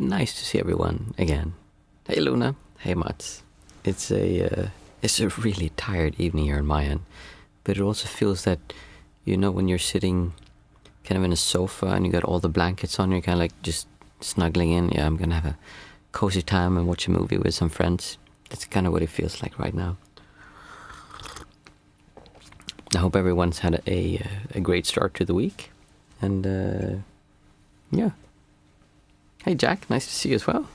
Nice to see everyone again. Hey Luna, hey Mats. It's a really tired evening here on my end, but it also feels that, when you're sitting kind of in a sofa and you got all the blankets on, you're kind of like just snuggling in. Yeah, I'm gonna have a cozy time and watch a movie with some friends. That's kind of what it feels like right now. I hope everyone's had a great start to the week, and yeah. Hey Jack, nice to see you as well.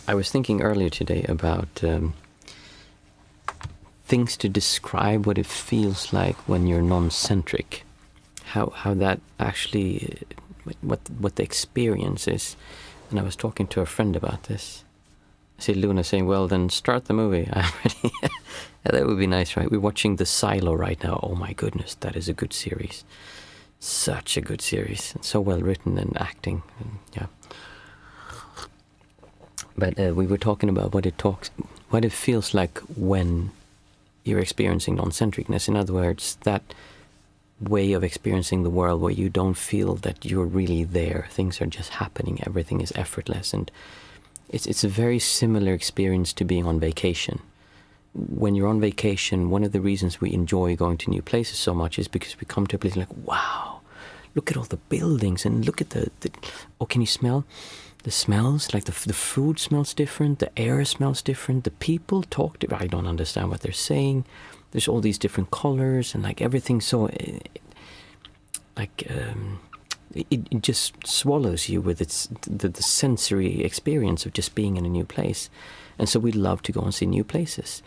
I was thinking earlier today about things to describe what it feels like when you're non-centric. How that actually, what the experience is. And I was talking to a friend about this. I see Luna saying, well, then start the movie. I'm ready. Yeah, that would be nice, right? We're watching The Silo right now. Oh my goodness, that is a good series. Such a good series. And so well written and acting. And, yeah. But we were talking about what it feels like when you're experiencing non-centricness. In other words, that way of experiencing the world where you don't feel that you're really there. Things are just happening. Everything is effortless. And it's a very similar experience to being on vacation. When you're on vacation, one of the reasons we enjoy going to new places so much is because we come to a place like, wow, look at all the buildings and look at oh, can you smell the smells? Like the food smells different, the air smells different, the people talk different. I don't understand what they're saying. There's all these different colors and like everything. So it just swallows you with the sensory experience of just being in a new place. And so we love to go and see new places.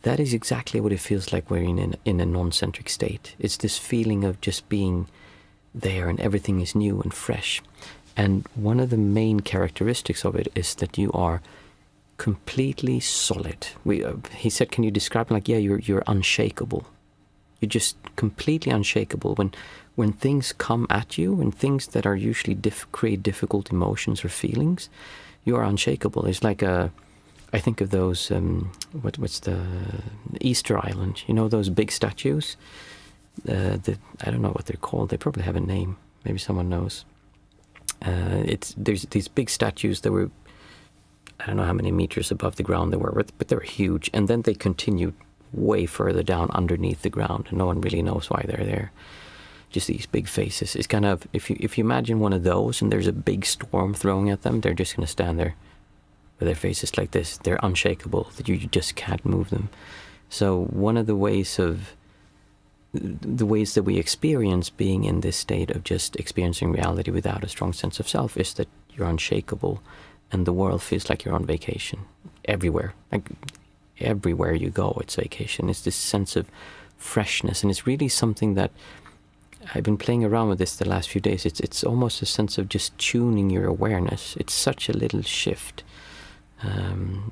That is exactly what it feels like when you're in a non-centric state. It's this feeling of just being there and everything is new and fresh. And one of the main characteristics of it is that you are completely solid. He said, can you describe it? Like, yeah, you're unshakable. You're just completely unshakable. When things come at you, and things that are usually create difficult emotions or feelings, you are unshakable. It's like I think of those, what's the Easter Island, those big statues? I don't know what they're called. They probably have a name. Maybe someone knows. There's these big statues that were, I don't know how many meters above the ground they were, but they were huge. And then they continued way further down underneath the ground, and no one really knows why they're there. Just these big faces. It's kind of, if you imagine one of those and there's a big storm throwing at them, they're just going to stand there with their faces like this. They're unshakable, that you just can't move them. So one of the ways that we experience being in this state of just experiencing reality without a strong sense of self is that you're unshakable, and the world feels like you're on vacation everywhere. Like everywhere you go, it's vacation. It's this sense of freshness, and it's really something that I've been playing around with this the last few days. It's almost a sense of just tuning your awareness. It's such a little shift.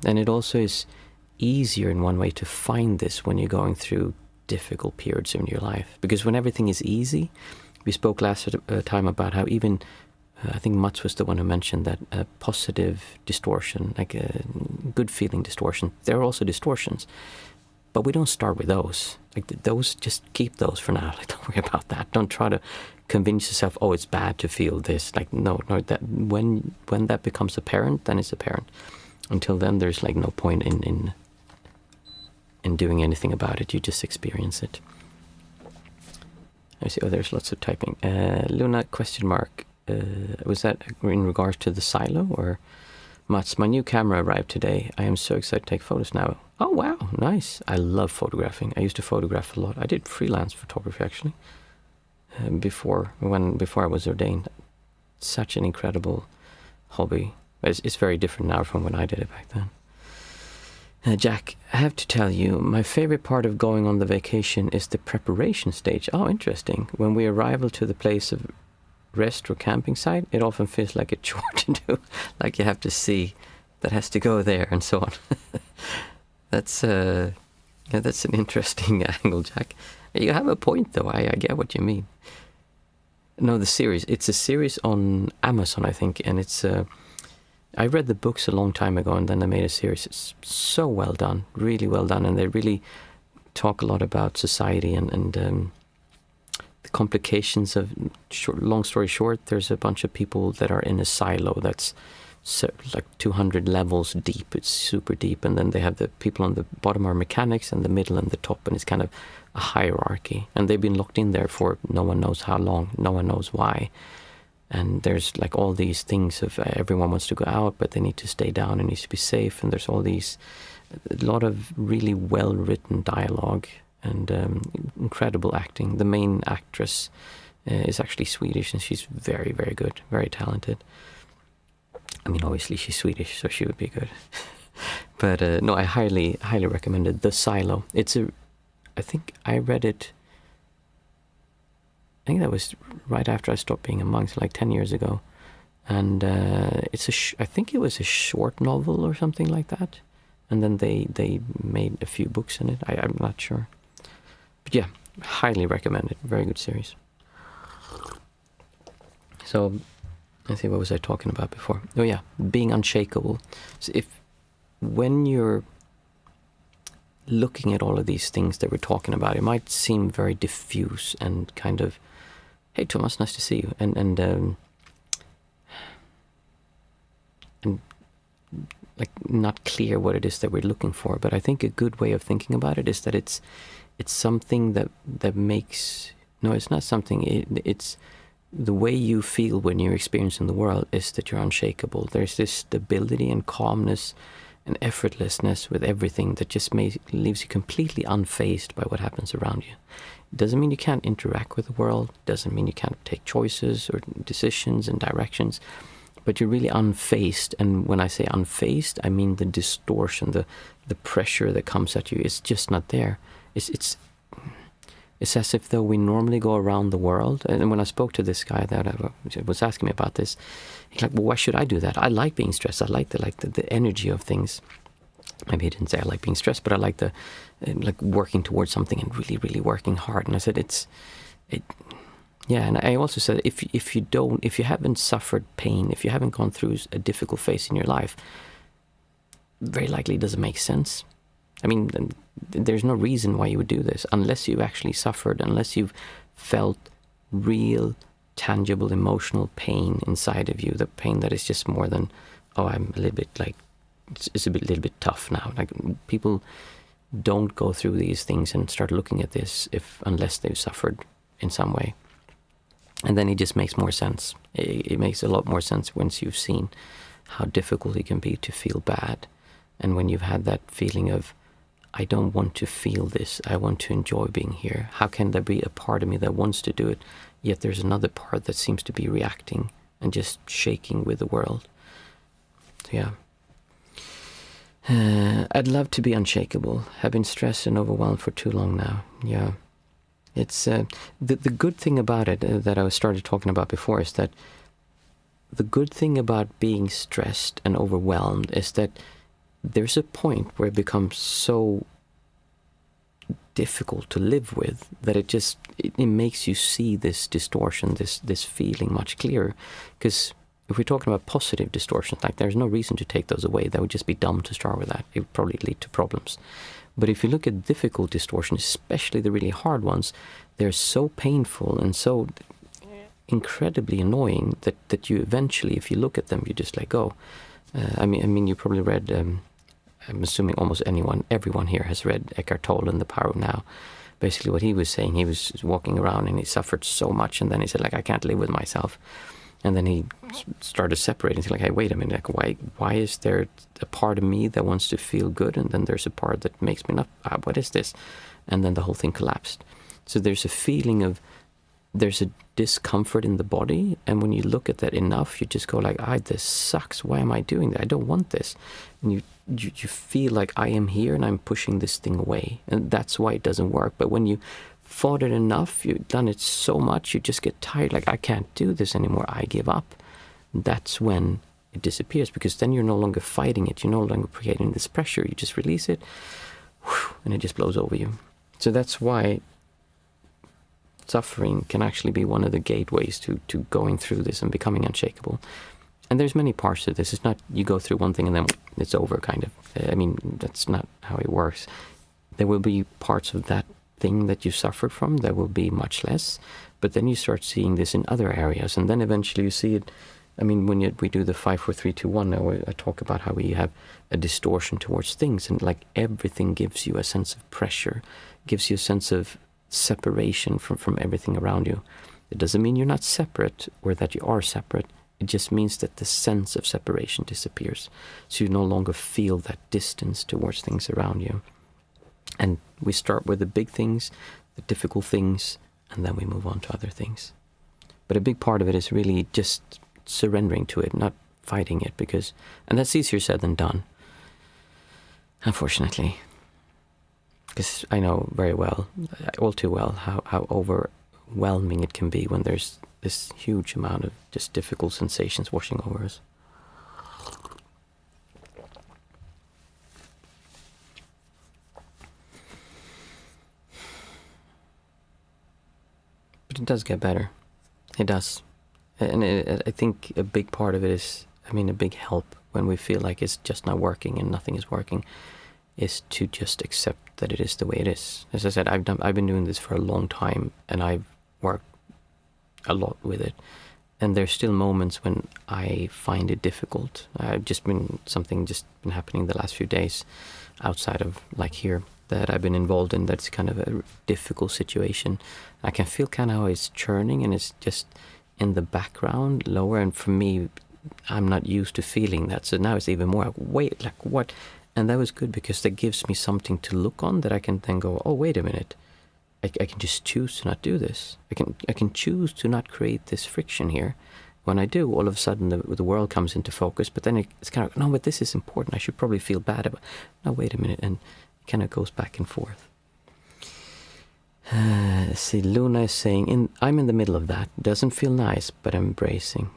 And it also is easier in one way to find this when you're going through difficult periods in your life. Because when everything is easy, we spoke last time about how even, I think Mats was the one who mentioned that a positive distortion, like a good feeling distortion, there are also distortions. But we don't start with those. Like those, just keep those for now. Like, don't worry about that. Don't try to convince yourself, oh, it's bad to feel this. Like, no, that when that becomes apparent, then it's apparent. Until then, there's like no point in doing anything about it. You just experience it. I see. Oh, there's lots of typing. Luna ? Was that in regards to The Silo or? Mats, my new camera arrived today. I am so excited to take photos now. Oh, wow. Nice. I love photographing. I used to photograph a lot. I did freelance photography, actually, before I was ordained. Such an incredible hobby. It's very different now from when I did it back then. Jack, I have to tell you, my favorite part of going on the vacation is the preparation stage. Oh, interesting. When we arrive to the place of rest or camping site, it often feels like a chore to do, like you have to see that has to go there and so on. That's an interesting angle, Jack. You have a point, though. I get what you mean. No, the series. It's a series on Amazon, I think, and it's I read the books a long time ago, and then they made a series. It's so well done, really well done, and they really talk a lot about society and the complications of, long story short, there's a bunch of people that are in a silo that's like 200 levels deep. It's super deep. And then they have the people on the bottom are mechanics, and the middle and the top, and it's kind of a hierarchy. And they've been locked in there for no one knows how long, no one knows why. And there's like all these things of everyone wants to go out, but they need to stay down and needs to be safe. And there's all these, a lot of really well-written dialogue and incredible acting. The main actress is actually Swedish, and she's very, very good, very talented. I mean, obviously she's Swedish, so she would be good. But no, I highly, highly recommend it. The Silo. I think I read it, I think that was right after I stopped being a monk, so like 10 years ago. And I think it was a short novel or something like that. And then they made a few books in it. I'm not sure. But yeah, highly recommend it. Very good series. So, let's see, what was I talking about before? Oh yeah, being unshakable. So when you're looking at all of these things that we're talking about, it might seem very diffuse and kind of, hey Thomas, nice to see you, and like not clear what it is that we're looking for. But I think a good way of thinking about it is that it's something that makes, no, it's not something, it's the way you feel when you're experiencing the world is that you're unshakable. There's this stability and calmness and effortlessness with everything that just leaves you completely unfazed by what happens around you. It doesn't mean you can't interact with the world. It doesn't mean you can't take choices or decisions and directions, but you're really unfazed. And when I say unfazed, I mean the distortion, the pressure that comes at you. It's just not there. It's as if though we normally go around the world. And when I spoke to this guy that was asking me about this, he's like, well, why should I do that? I like being stressed. I like the energy of things. Maybe he didn't say I like being stressed, but I like like working towards something and really, really working hard. And I said, yeah. And I also said, if you haven't suffered pain, if you haven't gone through a difficult phase in your life, very likely it doesn't make sense. I mean, there's no reason why you would do this unless you've actually suffered, unless you've felt real, tangible, emotional pain inside of you, the pain that is just more than, oh, I'm a little bit like, it's a little bit tough now. Like, people don't go through these things and start looking at this unless they've suffered in some way. And then it just makes more sense. It makes a lot more sense once you've seen how difficult it can be to feel bad. And when you've had that feeling of, I don't want to feel this, I want to enjoy being here. How can there be a part of me that wants to do it, yet there's another part that seems to be reacting and just shaking with the world? So yeah. I'd love to be unshakable. I've been stressed and overwhelmed for too long now. Yeah. It's the good thing about it that I started talking about before is that the good thing about being stressed and overwhelmed is that there's a point where it becomes so difficult to live with that it makes you see this distortion, this feeling much clearer. Because if we're talking about positive distortions, like, there's no reason to take those away. That would just be dumb to start with that. It would probably lead to problems. But if you look at difficult distortions, especially the really hard ones, they're so painful and so incredibly annoying that you eventually, if you look at them, you just let go. I mean, you probably read, I'm assuming almost everyone here has read Eckhart Tolle and The Power of Now. Basically what he was saying, he was walking around and he suffered so much, and then he said, like, I can't live with myself. And then he started separating. He's like, hey, wait a minute, like, why is there a part of me that wants to feel good, and then there's a part that makes me not, what is this? And then the whole thing collapsed. So there's a feeling of, there's a discomfort in the body, and when you look at that enough, you just go like, this sucks, why am I doing that? I don't want this. And you feel like, I am here and I'm pushing this thing away, and that's why it doesn't work. But when you fought it enough, you've done it so much, you just get tired, like, I can't do this anymore, I give up. That's when it disappears, because then you're no longer fighting it, you're no longer creating this pressure, you just release it, and it just blows over you. So that's why suffering can actually be one of the gateways to going through this and becoming unshakable. And there's many parts to this. It's not you go through one thing and then it's over, kind of. I mean, that's not how it works. There will be parts of that thing that you suffered from, there will be much less, But then you start seeing this in other areas, and then eventually you see it. I mean, when we do the 5, 4, 3, 2, 1 now, I talk about how we have a distortion towards things, and like everything gives you a sense of pressure, gives you a sense of separation from everything around you. It doesn't mean you're not separate or that you are separate. It just means that the sense of separation disappears. So you no longer feel that distance towards things around you. And we start with the big things, the difficult things, and then we move on to other things. But a big part of it is really just surrendering to it, not fighting it, and that's easier said than done, unfortunately. Because I know very well, all too well, how overwhelming it can be when there's this huge amount of just difficult sensations washing over us. But it does get better. It does. And I think a big part of it is, a big help when we feel like it's just not working and nothing is working, is to just accept that it is the way it is. As I said, I've been doing this for a long time, and I've worked a lot with it. And there's still moments when I find it difficult. Something just been happening the last few days outside of like here that I've been involved in, that's kind of a difficult situation. I can feel kind of how it's churning, and it's just in the background lower, and for me, I'm not used to feeling that, so now it's even more like, wait, like what? And that was good, because that gives me something to look on, that I can then go, oh, wait a minute, I can just choose to not do this. I can choose to not create this friction here. When I do, all of a sudden the world comes into focus, but then it's kind of, no, but this is important, I should probably feel bad about, no, wait a minute, and it kind of goes back and forth. See, Luna is saying, I'm in the middle of that. Doesn't feel nice, but I'm embracing,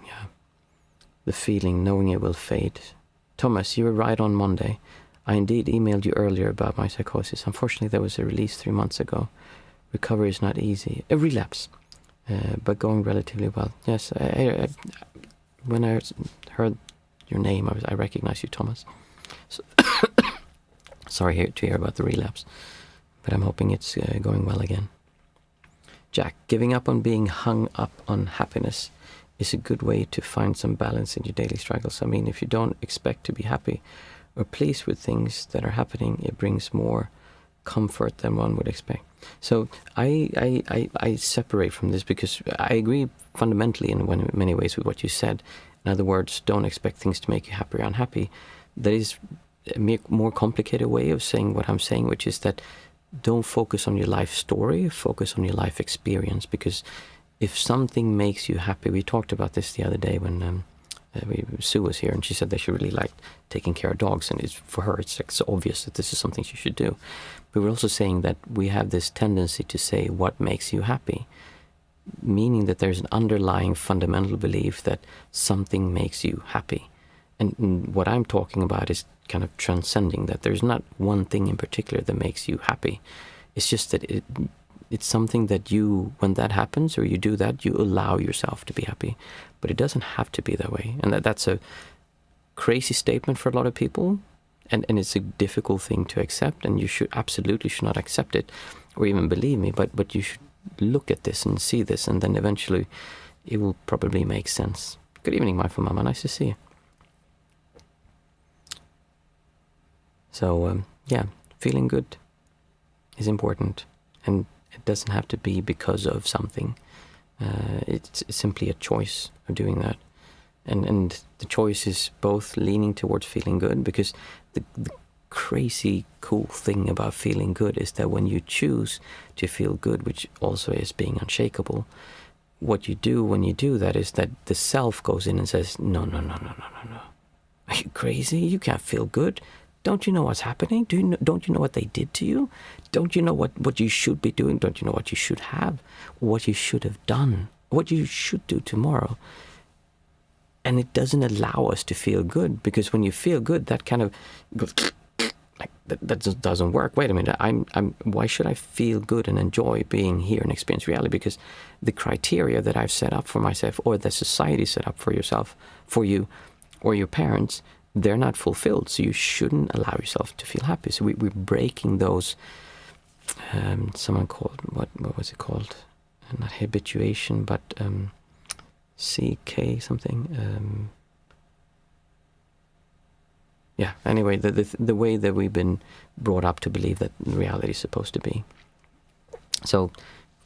the feeling, knowing it will fade. Thomas, you were right on Monday. I indeed emailed you earlier about my psychosis. Unfortunately, there was a release 3 months ago. Recovery is not easy. A relapse, but going relatively well. Yes, when I heard your name, I recognized you, Thomas. So sorry to hear about the relapse, but I'm hoping it's going well again. Jack, giving up on being hung up on happiness is a good way to find some balance in your daily struggles. If you don't expect to be happy or pleased with things that are happening, it brings more comfort than one would expect. So I separate from this, because I agree fundamentally in many ways with what you said. In other words, don't expect things to make you happy or unhappy. That is a more complicated way of saying what I'm saying, which is that don't focus on your life story, focus on your life experience. Because if something makes you happy, we talked about this the other day when Sue was here, and she said that she really liked taking care of dogs, and for her it's like so obvious that this is something she should do. But we're also saying that we have this tendency to say what makes you happy, meaning that there's an underlying fundamental belief that something makes you happy. And what I'm talking about is kind of transcending that. There's not one thing in particular that makes you happy. It's just that it's something that you, when that happens or you do that, you allow yourself to be happy. But it doesn't have to be that way. And that's a crazy statement for a lot of people. And it's a difficult thing to accept. And you absolutely should not accept it or even believe me. But you should look at this and see this. And then eventually it will probably make sense. Good evening, Mindful Mama. Nice to see you. So, feeling good is important. And it doesn't have to be because of something. It's simply a choice of doing that. And the choice is both leaning towards feeling good, because the crazy cool thing about feeling good is that when you choose to feel good, which also is being unshakable, what you do when you do that is that the self goes in and says, no. Are you crazy? You can't feel good. Don't you know what's happening? Don't you know what they did to you? Don't you know what you should be doing? Don't you know what you should have? What you should have done? What you should do tomorrow? And it doesn't allow us to feel good, because when you feel good, that kind of goes like that just doesn't work. Wait a minute, why should I feel good and enjoy being here and experience reality? Because the criteria that I've set up for myself, or that society set up for yourself, for you, or your parents, they're not fulfilled, so you shouldn't allow yourself to feel happy. So we're breaking those, someone called, what was it called? not habituation, but CK something. Yeah, anyway, the way that we've been brought up to believe that reality is supposed to be. So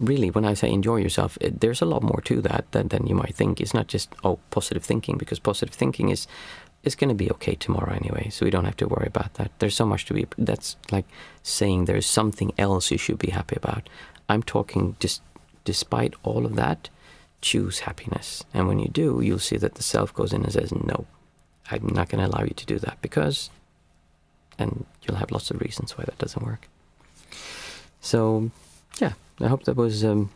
really, when I say enjoy yourself, there's a lot more to that than you might think. It's not just, positive thinking, because positive thinking is going to be okay tomorrow anyway, so we don't have to worry about that. There's so much to be, that's like saying there's something else you should be happy about. I'm talking just despite all of that, choose happiness. And when you do, you'll see that the self goes in and says, no, I'm not going to allow you to do that because, and you'll have lots of reasons why that doesn't work. So, yeah, I hope that was, I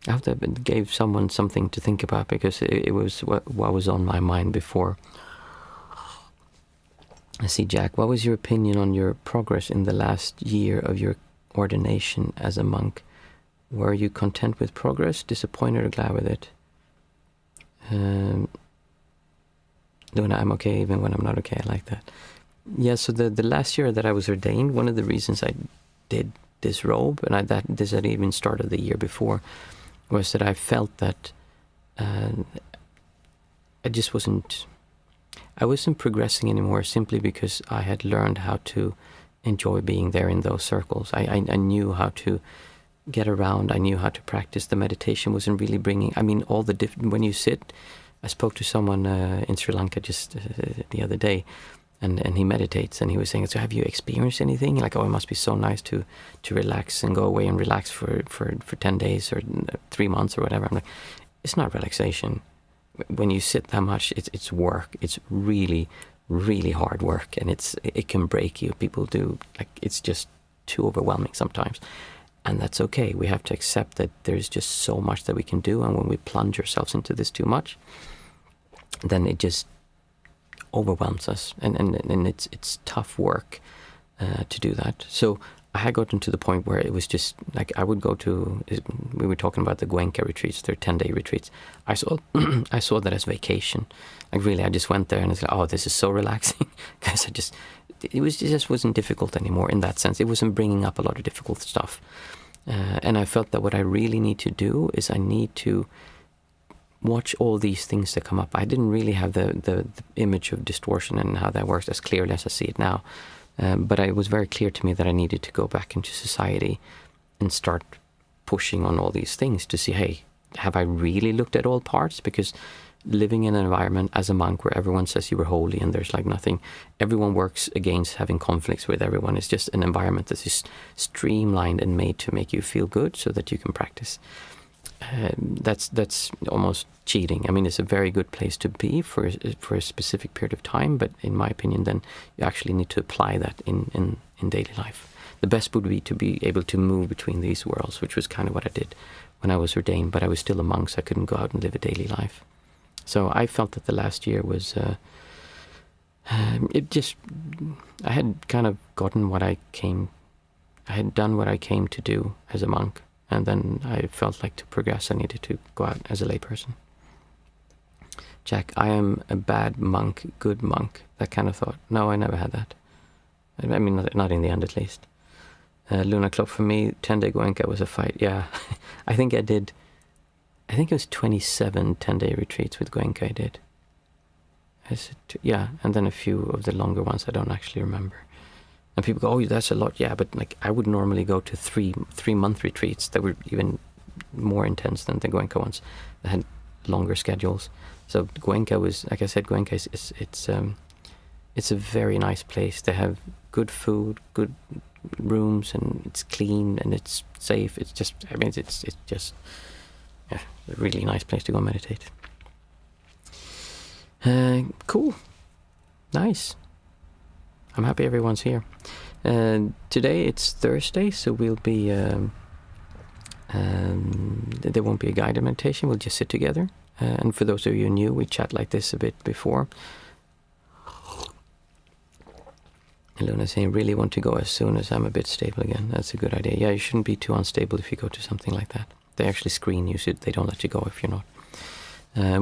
hope that it gave someone something to think about, because it was what was on my mind before. I see, Jack, what was your opinion on your progress in the last year of your ordination as a monk? Were you content with progress, disappointed, or glad with it? Luna, I'm okay even when I'm not okay. I like that. Yeah, so the last year that I was ordained, one of the reasons I did this robe, and this had even started the year before, was that I felt that I wasn't progressing anymore, simply because I had learned how to enjoy being there in those circles. I knew how to get around. I knew how to practice. The meditation wasn't really bringing, all the different, when you sit, I spoke to someone in Sri Lanka just the other day, and he meditates, and he was saying, so have you experienced anything? Like, it must be so nice to relax and go away and relax for 10 days or 3 months or whatever. I'm like, it's not relaxation. When you sit that much, it's work. It's really, really hard work, and it can break you. People do, it's just too overwhelming sometimes. And that's okay. We have to accept that there's just so much that we can do, and when we plunge ourselves into this too much, then it just overwhelms us, and it's tough work to do that. So I had gotten to the point where it was just like I would go to. We were talking about the Goenka retreats, their 10-day retreats. I saw that as vacation. Like, really, I just went there and it's like, this is so relaxing, because it just wasn't difficult anymore in that sense. It wasn't bringing up a lot of difficult stuff, and I felt that what I really need to do is I need to watch all these things that come up. I didn't really have the image of distortion and how that works as clearly as I see it now. But it was very clear to me that I needed to go back into society and start pushing on all these things to see, hey, have I really looked at all parts? Because living in an environment as a monk where everyone says you were holy and there's nothing, everyone works against having conflicts with everyone. It's just an environment that is streamlined and made to make you feel good so that you can practice. That's almost cheating. It's a very good place to be for a specific period of time, but in my opinion, then you actually need to apply that in daily life. The best would be to be able to move between these worlds, which was kind of what I did when I was ordained, but I was still a monk, so I couldn't go out and live a daily life. So I felt that the last year was, I had kind of gotten I had done what I came to do as a monk. And then I felt like to progress, I needed to go out as a layperson. Jack, I am a bad monk, good monk. That kind of thought. No, I never had that. Not in the end, at least. Luna Club, for me, 10-day Goenka was a fight. Yeah, I think it was 27 10-day retreats with Goenka I did. And then a few of the longer ones I don't actually remember. And people go, that's a lot. Yeah, but I would normally go to 3-month retreats that were even more intense than the Goenka ones that had longer schedules. So Goenka was, like I said, Goenka it's a very nice place. They have good food, good rooms, and it's clean and it's safe. It's just, it's just a really nice place to go meditate. Cool, nice. I'm happy everyone's here. Today it's Thursday, so we'll be, there won't be a guided meditation, we'll just sit together. And for those of you new, we chat like this a bit before. Luna saying, really want to go as soon as I'm a bit stable again. That's a good idea. Yeah, you shouldn't be too unstable if you go to something like that. They actually screen you, so they don't let you go if you're not.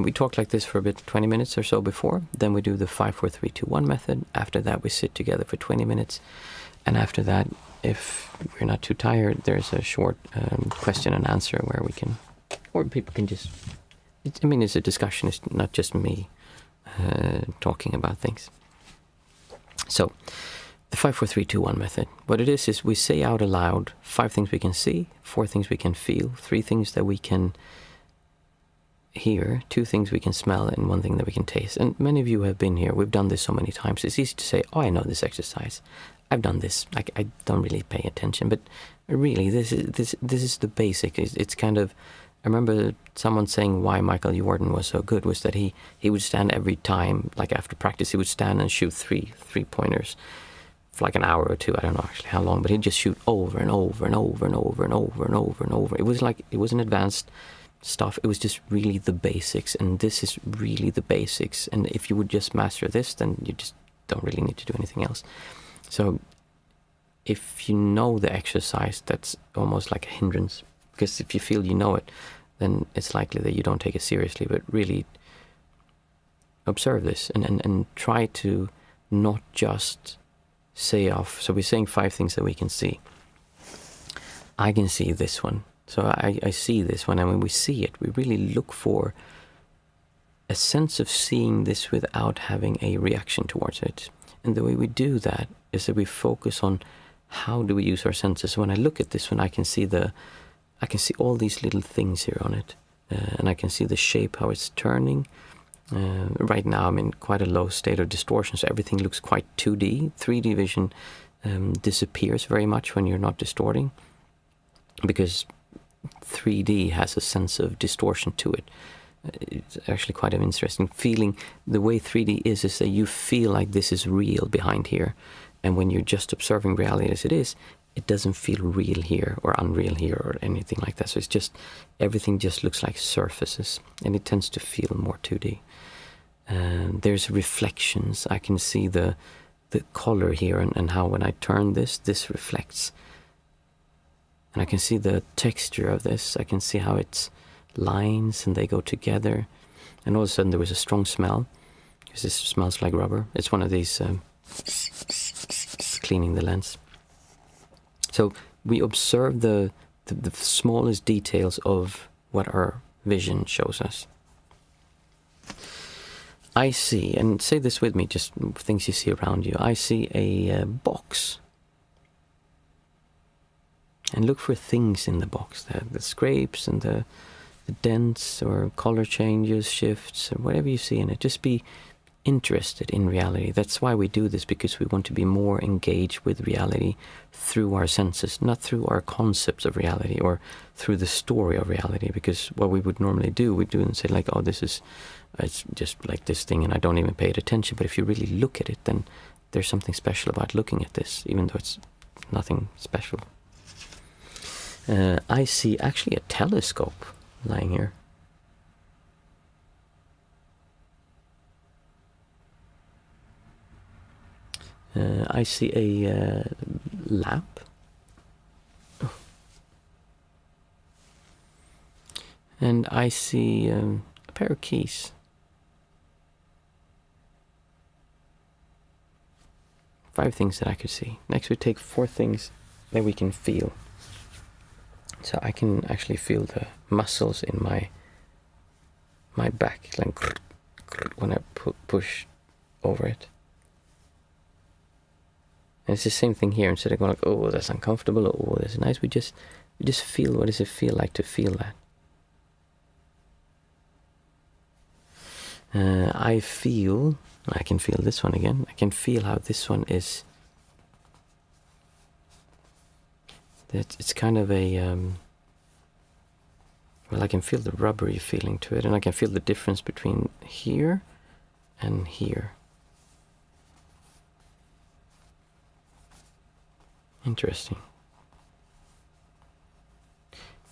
We talk like this for a bit, 20 minutes or so before. Then we do the 5, 4, 3, 2, 1 method. After that, we sit together for 20 minutes. And after that, if we're not too tired, there's a short question and answer where we can, or people can just, it's a discussion. It's not just me talking about things. So, the 5, 4, 3, 2, 1 method. What it is we say out aloud 5 things we can see, 4 things we can feel, 3 things that we can hear, 2 things we can smell, and 1 thing that we can taste. And many of you have been here. We've done this so many times. It's easy to say, oh, I know this exercise. I've done this. I don't really pay attention. But really, this is the basic. It's kind of, I remember someone saying why Michael Jordan was so good was that he would stand every time, like after practice, he would stand and shoot 3 3-pointers for like an hour or 2. I don't know actually how long, but he'd just shoot over and over and over and over and over and over and over. It was like, it wasn't advanced stuff. It was just really the basics, and this is really the basics. And if you would just master this, then you just don't really need to do anything else. So if you know the exercise, that's almost like a hindrance, because if you feel you know it, then it's likely that you don't take it seriously. But really observe this and try to not just say off. So we're saying 5 things that we can see. I can see this one. So I see this one, and when we see it, we really look for a sense of seeing this without having a reaction towards it. And the way we do that is that we focus on how do we use our senses. So when I look at this one, I can see all these little things here on it, and I can see the shape, how it's turning. Right now I'm in quite a low state of distortion, so everything looks quite 2D. 3D vision disappears very much when you're not distorting, because 3D has a sense of distortion to it. It's actually quite an interesting feeling. The way 3D is that you feel like this is real behind here, and when you're just observing reality as it is, it doesn't feel real here or unreal here or anything like that. So it's just, everything just looks like surfaces, and it tends to feel more 2D. There's reflections. I can see the color here, and how when I turn this reflects. And I can see the texture of this. I can see how it's lines and they go together. And all of a sudden there was a strong smell, because this smells like rubber. It's one of these cleaning the lens. So we observe the smallest details of what our vision shows us. I see, and say this with me, just things you see around you. I see a box. And look for things in the box, the scrapes and the dents or color changes, shifts, or whatever you see in it. Just be interested in reality. That's why we do this, because we want to be more engaged with reality through our senses, not through our concepts of reality or through the story of reality. Because what we would normally do, we do and say like, oh, it's just like this thing and I don't even pay it attention. But if you really look at it, then there's something special about looking at this, even though it's nothing special. I see actually a telescope lying here. I see a lamp. Oh. And I see a pair of keys. 5 things that I could see. Next we take 4 things that we can feel. So I can actually feel the muscles in my back, like when I push over it. And it's the same thing here. Instead of going like, oh, that's uncomfortable, or oh, that's nice, we just feel, what does it feel like to feel that? I can feel this one again. I can feel how this one is. That it's kind of a, well, I can feel the rubbery feeling to it, and I can feel the difference between here and here. Interesting.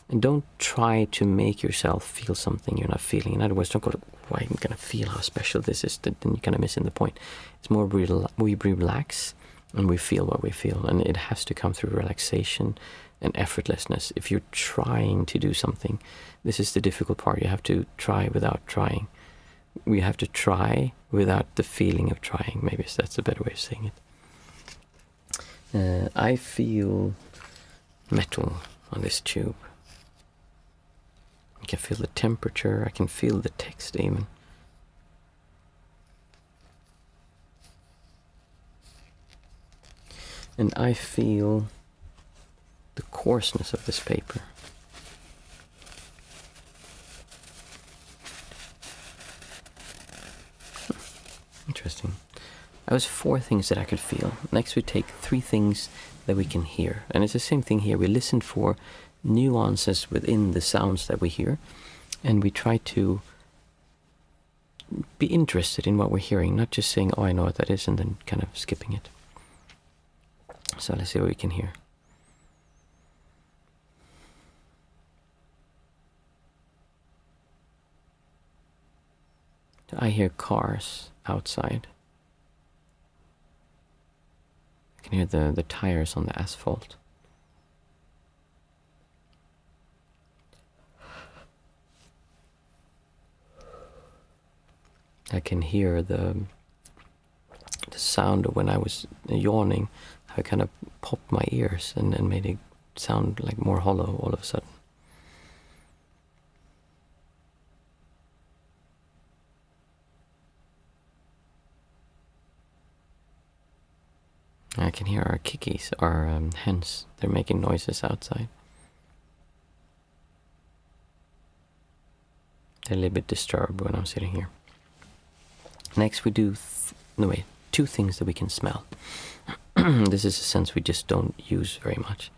And don't try to make yourself feel something you're not feeling. In other words, don't go, why I'm going to feel how special this is, then you're kind of missing the point. It's more we relax and we feel what we feel, and it has to come through relaxation and effortlessness. If you're trying to do something, this is the difficult part. You have to try without trying. We have to try without the feeling of trying. Maybe that's a better way of saying it. I feel metal on this tube. I can feel the temperature, I can feel the text even. And I feel the coarseness of this paper. Interesting. That was 4 things that I could feel. Next we take 3 things that we can hear. And it's the same thing here. We listen for nuances within the sounds that we hear. And we try to be interested in what we're hearing, not just saying, oh, I know what that is, and then kind of skipping it. So let's see what we can hear. I hear cars outside. I can hear the tires on the asphalt. I can hear the sound of when I was yawning, how it kind of popped my ears and made it sound like more hollow all of a sudden. I can hear our kikis, our hens. They're making noises outside. They're a little bit disturbed when I'm sitting here. Next we do, 2 things that we can smell. This is a sense we just don't use very much.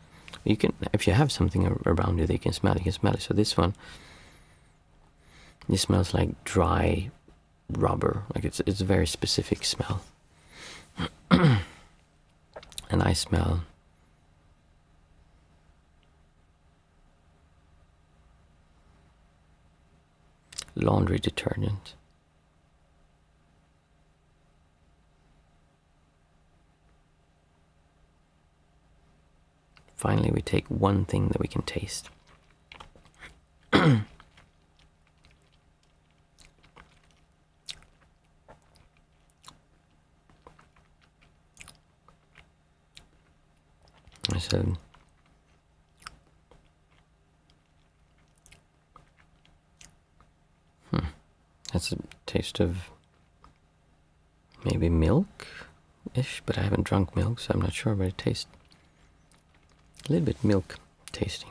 You can, if you have something around you that you can smell it. So this smells like dry rubber. Like it's a very specific smell. And I smell laundry detergent. Finally, we take 1 thing that we can taste. I said, that's a taste of maybe milk-ish, but I haven't drunk milk, so I'm not sure what it tastes. A little bit milk tasting.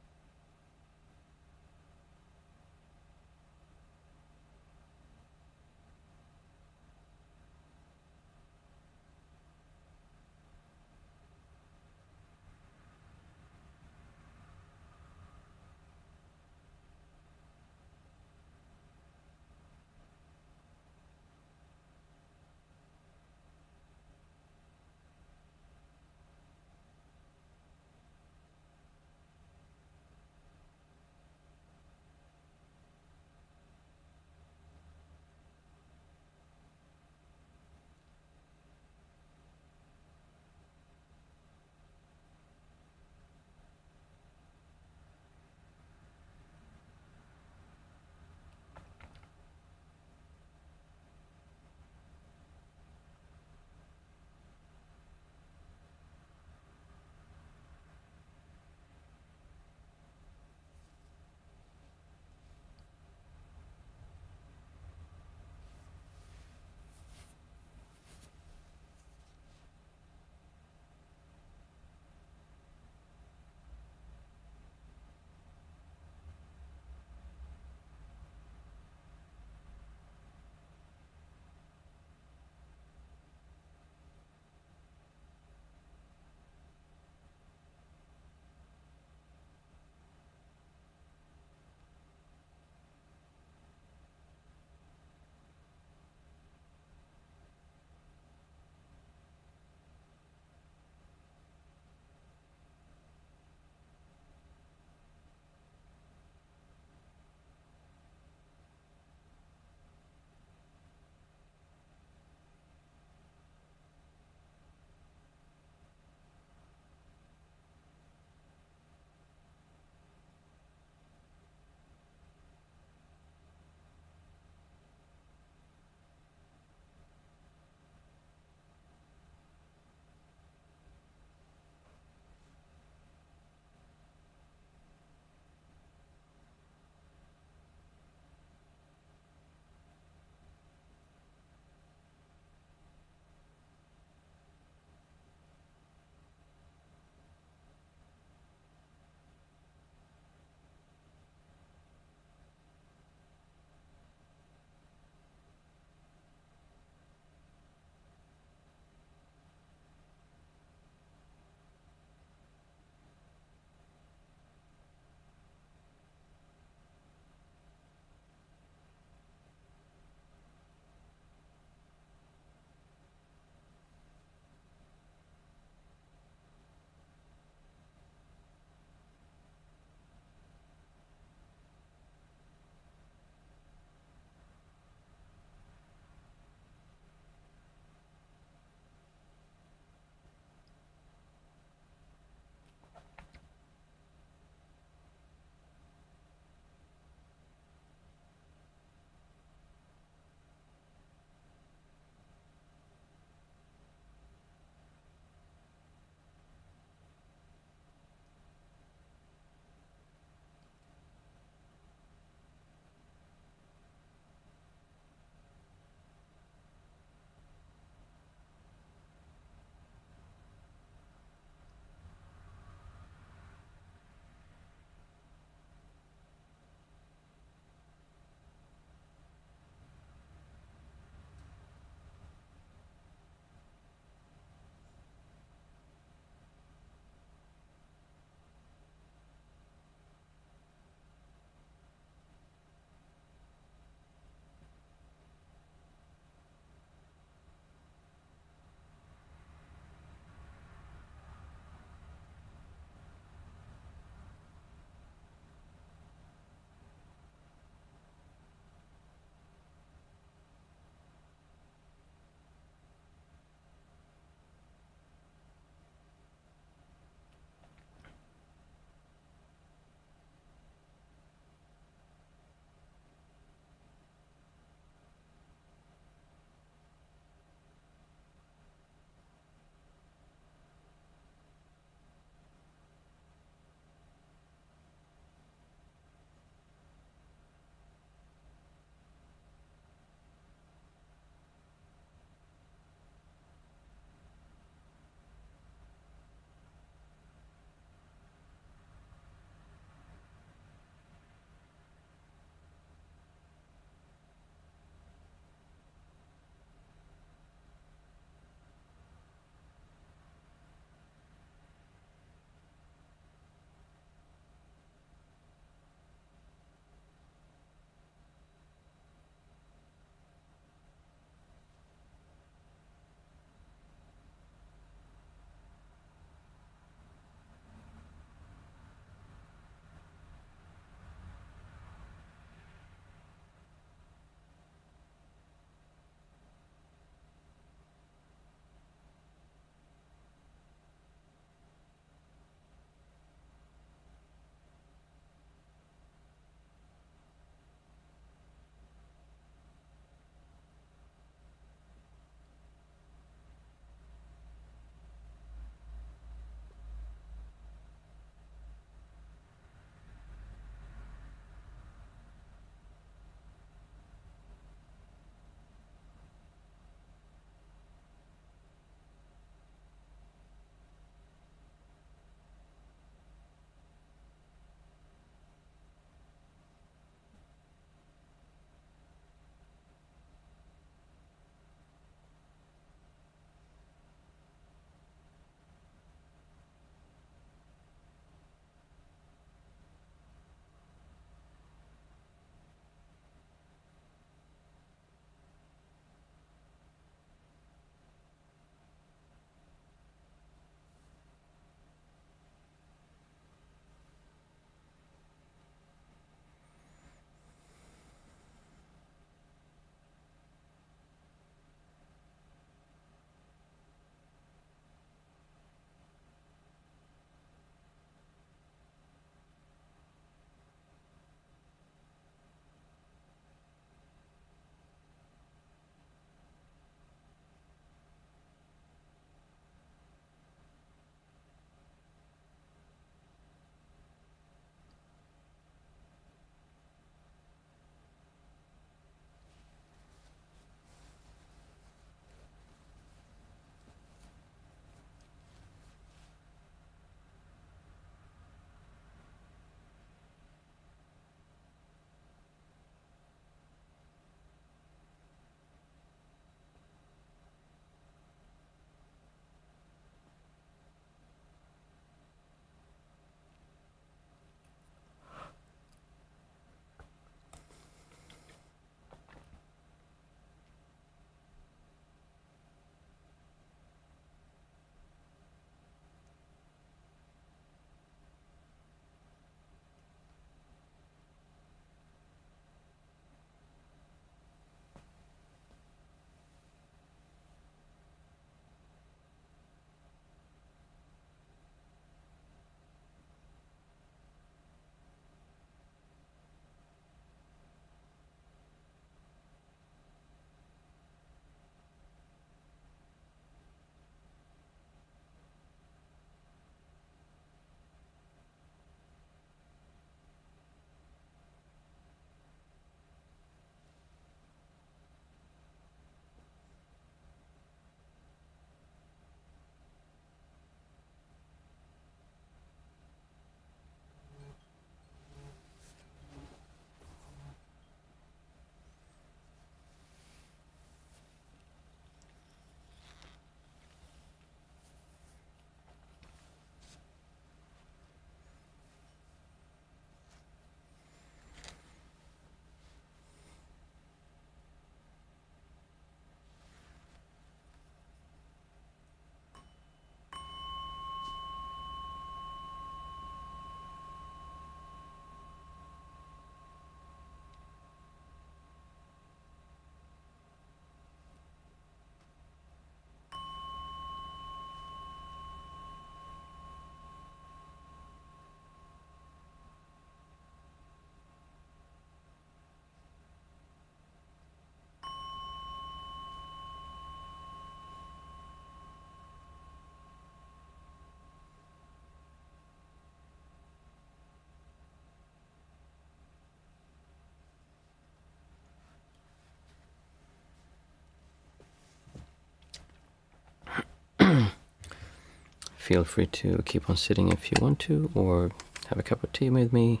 Feel free to keep on sitting if you want to, or have a cup of tea with me.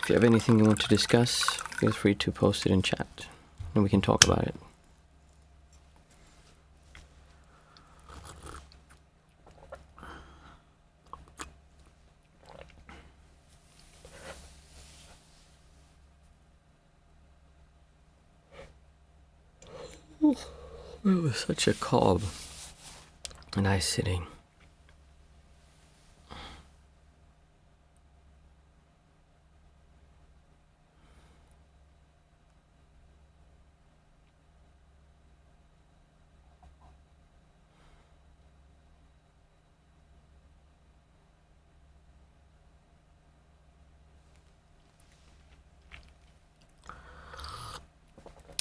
If you have anything you want to discuss, feel free to post it in chat, and we can talk about it. It was such a calm, nice sitting.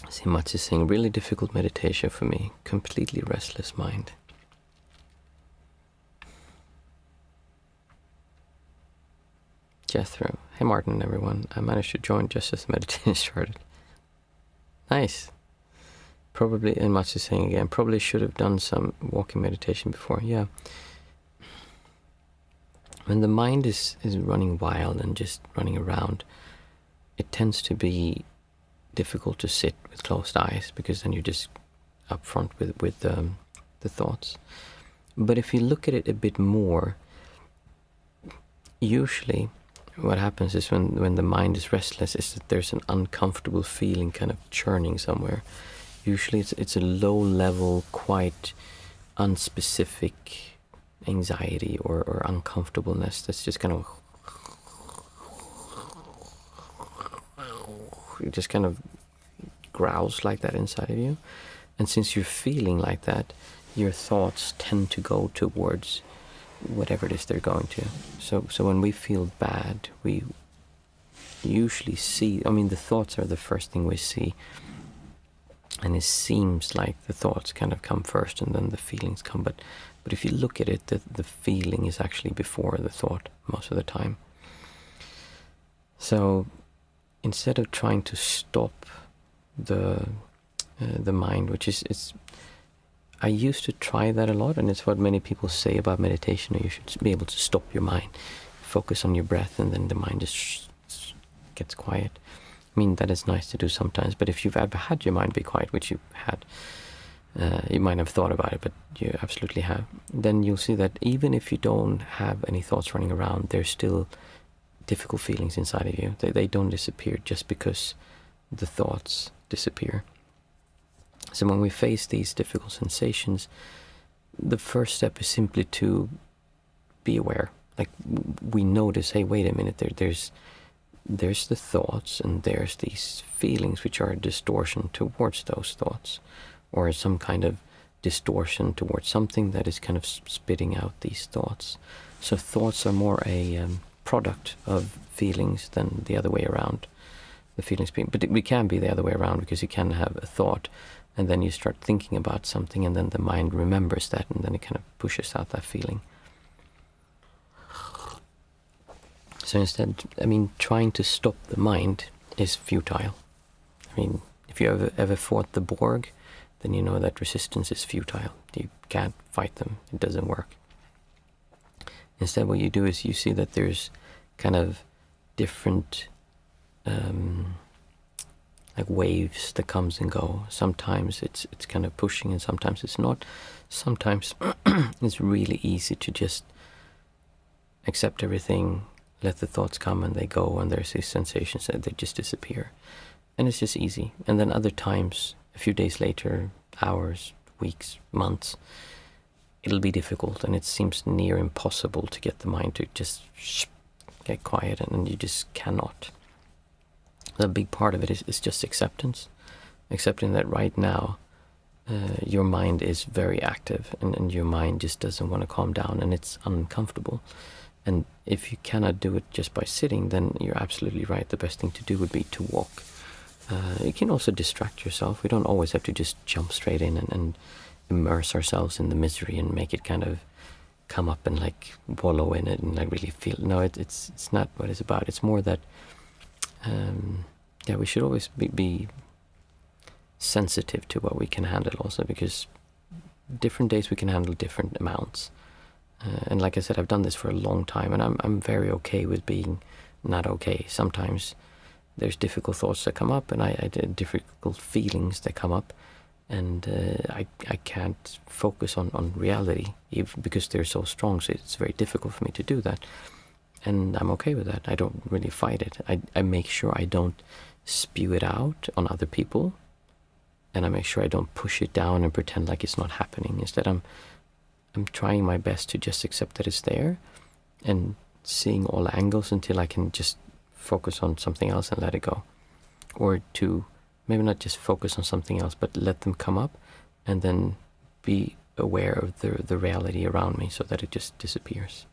See, Mats is saying, really difficult meditation for me, completely restless mind. Jethro, hey Martin, everyone. I managed to join just as the meditation started. Nice. Probably, and Mats is saying again, probably should have done some walking meditation before. Yeah. When the mind is running wild and just running around, it tends to be difficult to sit with closed eyes, because then you're just up front with the thoughts. But if you look at it a bit more, usually what happens is when the mind is restless is that there's an uncomfortable feeling kind of churning somewhere. Usually it's a low level, quite unspecific anxiety or uncomfortableness that's just kind of, it just kind of growls like that inside of you. And since you're feeling like that, your thoughts tend to go towards whatever it is they're going to. So when we feel bad, we usually see, I mean, the thoughts are the first thing we see. And it seems like the thoughts kind of come first and then the feelings come. But if you look at it, the feeling is actually before the thought most of the time. So instead of trying to stop the mind, which is I used to try that a lot, and it's what many people say about meditation. You should be able to stop your mind, focus on your breath, and then the mind just gets quiet. I mean, that is nice to do sometimes, but if you've ever had your mind be quiet, which you've had, you might have thought about it, but you absolutely have, then you'll see that even if you don't have any thoughts running around, there's still difficult feelings inside of you. They don't disappear just because the thoughts disappear. So when we face these difficult sensations, the first step is simply to be aware. Like, we notice, hey, wait a minute, there's the thoughts and there's these feelings which are a distortion towards those thoughts, or some kind of distortion towards something that is kind of spitting out these thoughts. So thoughts are more a product of feelings than the other way around. The feelings being, but we can be the other way around, because you can have a thought and then you start thinking about something, and then the mind remembers that, and then it kind of pushes out that feeling. So instead, I mean, trying to stop the mind is futile. I mean, if you ever fought the Borg, then you know that resistance is futile. You can't fight them. It doesn't work. Instead, what you do is you see that there's kind of different like waves that comes and go. Sometimes it's kind of pushing, and sometimes it's not. Sometimes it's really easy to just accept everything, let the thoughts come and they go, and there's these sensations that they just disappear. And it's just easy. And then other times, a few days later, hours, weeks, months, it'll be difficult, and it seems near impossible to get the mind to just get quiet, and you just cannot. A big part of it is just acceptance. Accepting that right now your mind is very active, and your mind just doesn't want to calm down, and it's uncomfortable. And if you cannot do it just by sitting, then you're absolutely right. The best thing to do would be to walk. You can also distract yourself. We don't always have to just jump straight in and immerse ourselves in the misery and make it kind of come up and like wallow in it and like really feel. No, it's not what it's about. It's more that we should always be sensitive to what we can handle also, because different days we can handle different amounts. And like I said, I've done this for a long time, and I'm very okay with being not okay. Sometimes there's difficult thoughts that come up, and I difficult feelings that come up, and I can't focus on reality, even because they're so strong. So it's very difficult for me to do that, and I'm okay with that. I don't really fight it. I make sure I don't spew it out on other people, and I make sure I don't push it down and pretend like it's not happening. Instead, I'm trying my best to just accept that it's there, and seeing all angles until I can just focus on something else and let it go. Or to maybe not just focus on something else, but let them come up and then be aware of the reality around me so that it just disappears.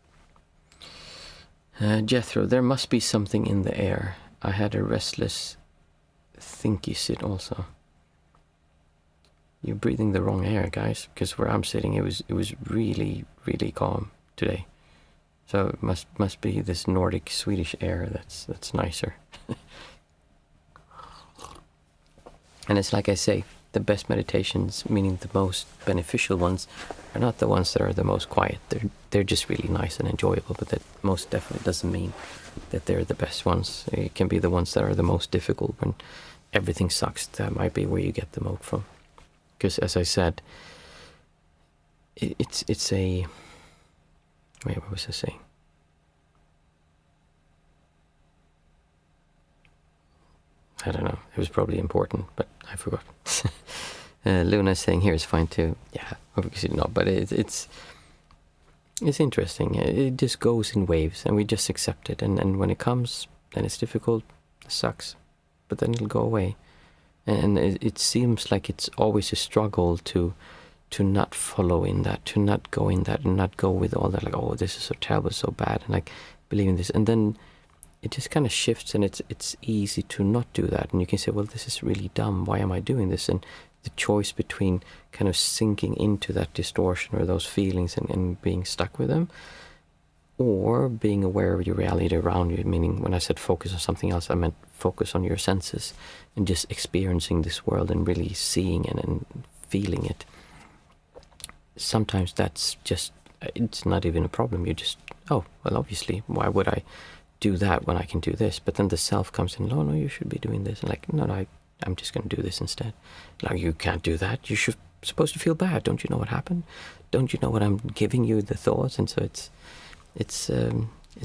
Jethro, there must be something in the air. I had a restless thinky sit also. You're breathing the wrong air, guys, because where I'm sitting, it was really, really calm today. So it must be this Nordic Swedish air that's nicer. And it's like I say, the best meditations, meaning the most beneficial ones, are not the ones that are the most quiet. They're just really nice and enjoyable, but that most definitely doesn't mean that they're the best ones. It can be the ones that are the most difficult when everything sucks. That might be where you get the most from. Because as I said, it's a... Wait, what was I saying? I don't know. It was probably important, but I forgot. Luna's saying here is fine too. Yeah, obviously not, but it's interesting. It just goes in waves, and we just accept it. And when it comes, then it's difficult, it sucks, but then it'll go away. And it seems like it's always a struggle to not follow in that, to not go in that, and not go with all that, like, oh, this is so terrible, so bad, and like believing this. And then it just kind of shifts, and it's easy to not do that. And you can say, well, this is really dumb. Why am I doing this? And the choice between kind of sinking into that distortion or those feelings and being stuck with them, or being aware of your reality around you. Meaning, when I said focus on something else, I meant focus on your senses and just experiencing this world and really seeing it and feeling it. Sometimes that's just, it's not even a problem. You just, oh, well, obviously, why would I do that when I can do this? But then the self comes in, oh, no, you should be doing this. And like, no, I'm just going to do this instead. Like, you can't do that. You're supposed to feel bad. Don't you know what happened? Don't you know what I'm giving you, the thoughts? And so it's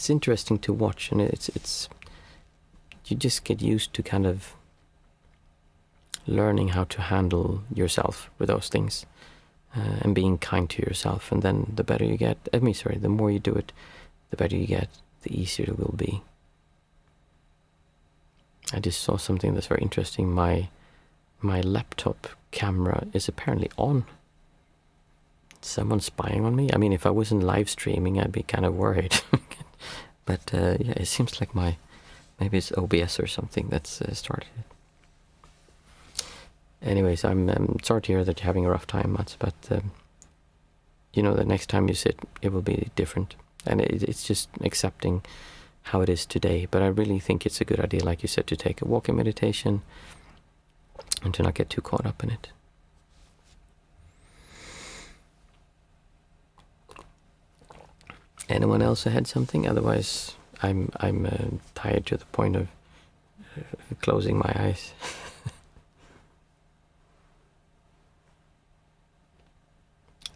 interesting to watch, and it's you just get used to kind of learning how to handle yourself with those things, and being kind to yourself. And then the better you get, the more you do it, the better you get, the easier it will be. I just saw something that's very interesting. My laptop camera is apparently on. Someone spying on me? I mean, if I wasn't live streaming, I'd be kind of worried. But yeah, it seems like maybe it's OBS or something that's started it. Anyways, I'm sorry to hear that you're having a rough time, Mats, but you know, the next time you sit, it will be different. And it's just accepting how it is today. But I really think it's a good idea, like you said, to take a walking meditation and to not get too caught up in it. Anyone else had something? Otherwise, I'm tired to the point of closing my eyes.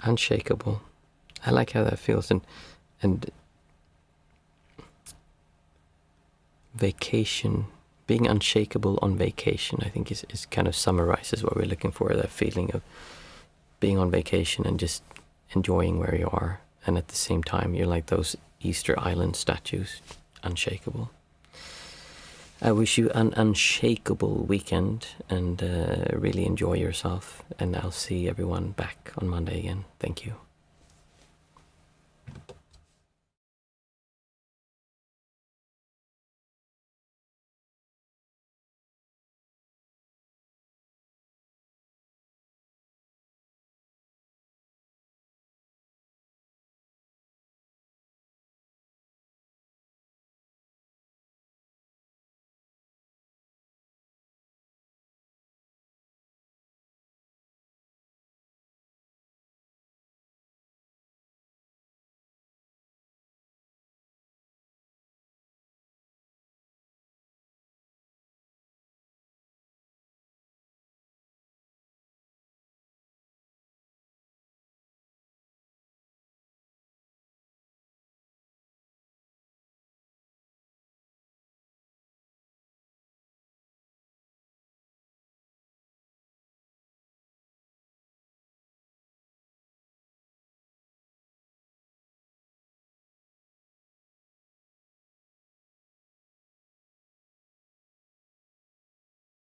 Unshakable. I like how that feels, and vacation, being unshakable on vacation, I think is kind of summarizes what we're looking for. That feeling of being on vacation and just enjoying where you are. And at the same time, you're like those Easter Island statues, unshakable. I wish you an unshakable weekend, and really enjoy yourself. And I'll see everyone back on Monday again. Thank you.